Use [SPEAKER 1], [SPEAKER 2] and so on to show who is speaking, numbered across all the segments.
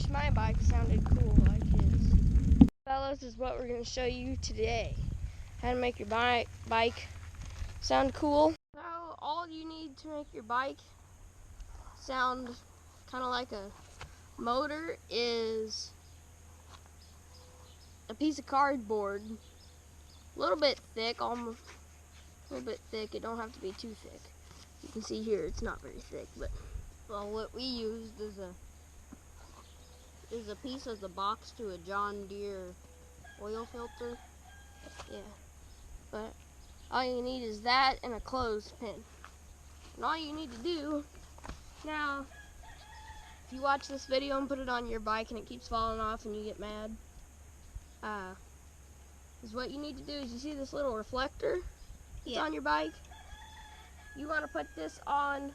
[SPEAKER 1] wish my bike sounded cool like his. Fellas, is what we're going to show you today. How to make your bike sound cool. So all you need to make your bike sound kind of like a motor is a piece of cardboard, a little bit thick, almost a little bit thick. It don't have to be too thick. You can see here it's not very thick, but
[SPEAKER 2] well, what we used is a piece of the box to a John Deere oil filter.
[SPEAKER 1] Yeah, but all you need is that and a clothespin. And all you need to do now, if you watch this video and put it on your bike and it keeps falling off and you get mad, is what you need to do is, you see this little reflector that's on your bike? You want to put this on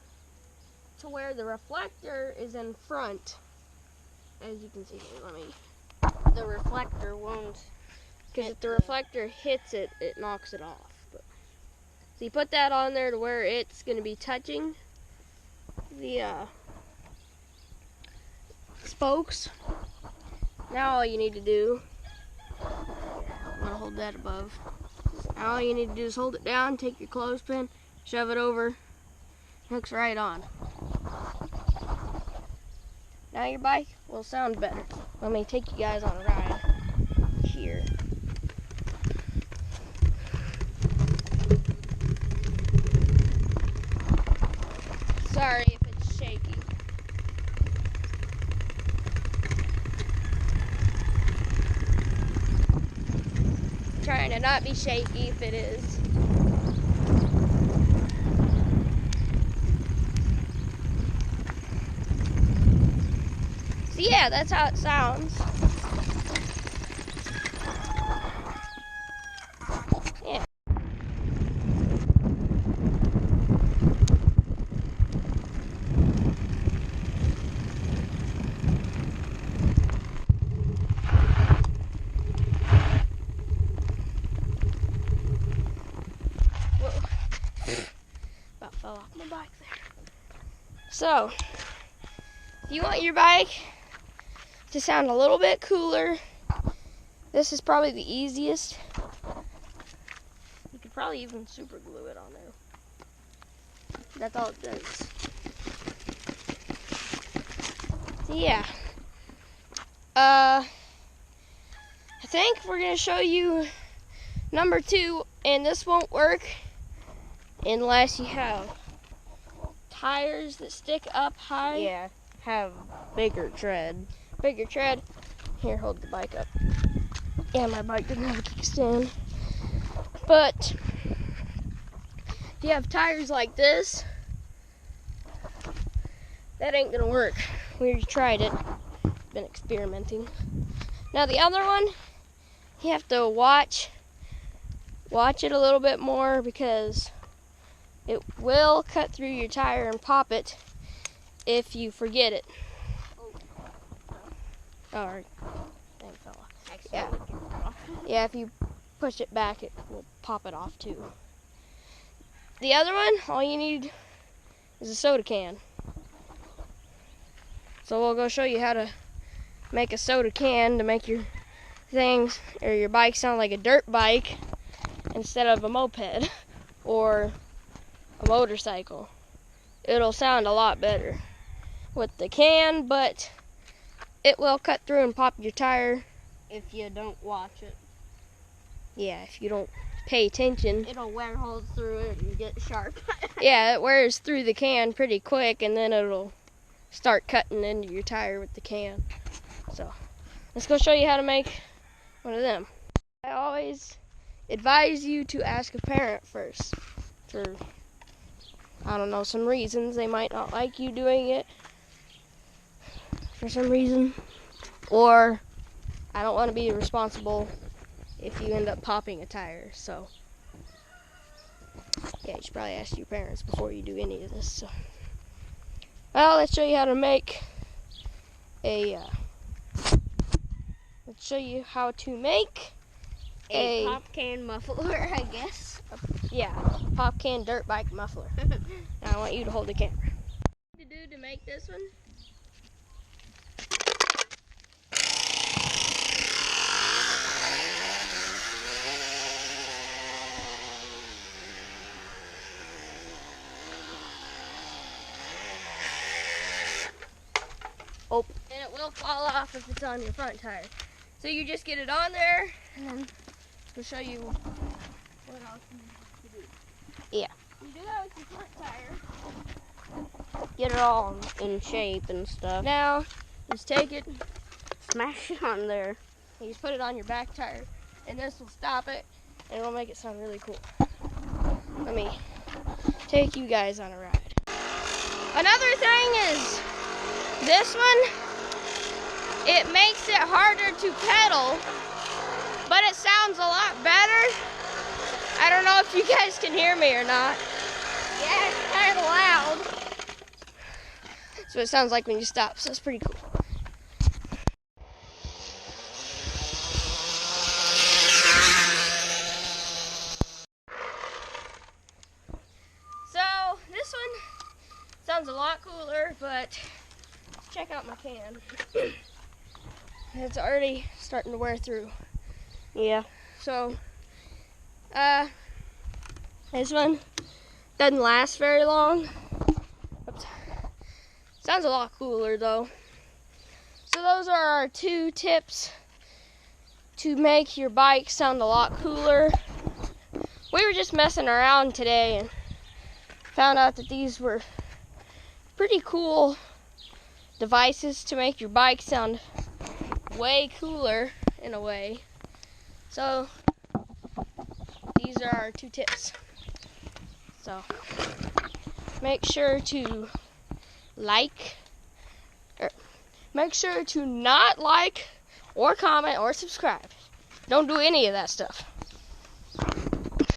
[SPEAKER 1] to where the reflector is in front. As you can see here,
[SPEAKER 2] the reflector won't,
[SPEAKER 1] because if the reflector hits it, it knocks it off. So you put that on there to where it's going to be touching the spokes. Now all you need to do, I'm going to hold that above. Now all you need to do is hold it down, take your clothespin, shove it over, hooks right on. Now your bike will sound better. Let me take you guys on a ride here. Sorry if it's shaky. I'm trying to not be shaky if it is. So yeah, that's how it sounds. Yeah. About fell off my bike there. So, if you want your bike to sound a little bit cooler, this is probably the easiest. You could probably even super glue it on there. That's all it does. So yeah. I think we're gonna show you number 2, and this won't work unless you have tires that stick up high.
[SPEAKER 2] Yeah, have bigger tread.
[SPEAKER 1] Bigger tread. Here, hold the bike up. Yeah, my bike doesn't have a kickstand. But if you have tires like this, that ain't gonna work. We already tried it. Been experimenting. Now the other one, you have to watch it a little bit more, because it will cut through your tire and pop it if you forget it. Alright, dang fella. Yeah, if you push it back, it will pop it off too. The other one, all you need is a soda can. So we'll go show you how to make a soda can to make your things or your bike sound like a dirt bike instead of a moped or a motorcycle. It'll sound a lot better with the can, but it will cut through and pop your tire
[SPEAKER 2] if you don't watch it.
[SPEAKER 1] Yeah, if you don't pay attention.
[SPEAKER 2] It'll wear holes through it and get sharp.
[SPEAKER 1] Yeah, it wears through the can pretty quick, and then it'll start cutting into your tire with the can. So, let's go show you how to make one of them. I always advise you to ask a parent first. For, I don't know, some reasons. They might not like you doing it for some reason. Or, I don't want to be responsible if you end up popping a tire. So, yeah, you should probably ask your parents before you do any of this. So, well, let's show you how to make a
[SPEAKER 2] a pop can muffler, I guess.
[SPEAKER 1] Yeah, pop can dirt bike muffler. Now I want you to hold the camera. What to do to make this one?
[SPEAKER 2] Oh.
[SPEAKER 1] And it will fall off if it's on your front tire. So you just get it on there, and then we'll show you what else you need to do.
[SPEAKER 2] Yeah.
[SPEAKER 1] You do that with your front tire.
[SPEAKER 2] Get it all in shape and stuff.
[SPEAKER 1] Now, just take it,
[SPEAKER 2] Smash it on there.
[SPEAKER 1] and you just put it on your back tire, and this will stop it, and it'll make it sound really cool. Let me take you guys on a ride. Another thing is, this one, it makes it harder to pedal, but it sounds a lot better. I don't know if you guys can hear me or not. Yeah, it's kind of loud. So it sounds like when you stop, so it's pretty cool. So this one sounds a lot cooler, but let's check out my can. It's already starting to wear through.
[SPEAKER 2] Yeah.
[SPEAKER 1] So, this one doesn't last very long. Oops. Sounds a lot cooler though. So those are our 2 tips to make your bike sound a lot cooler. We were just messing around today and found out that these were pretty cool devices to make your bike sound way cooler in a way. So these are our 2 tips. So make sure to make sure to not like or comment or subscribe. Don't do any of that stuff.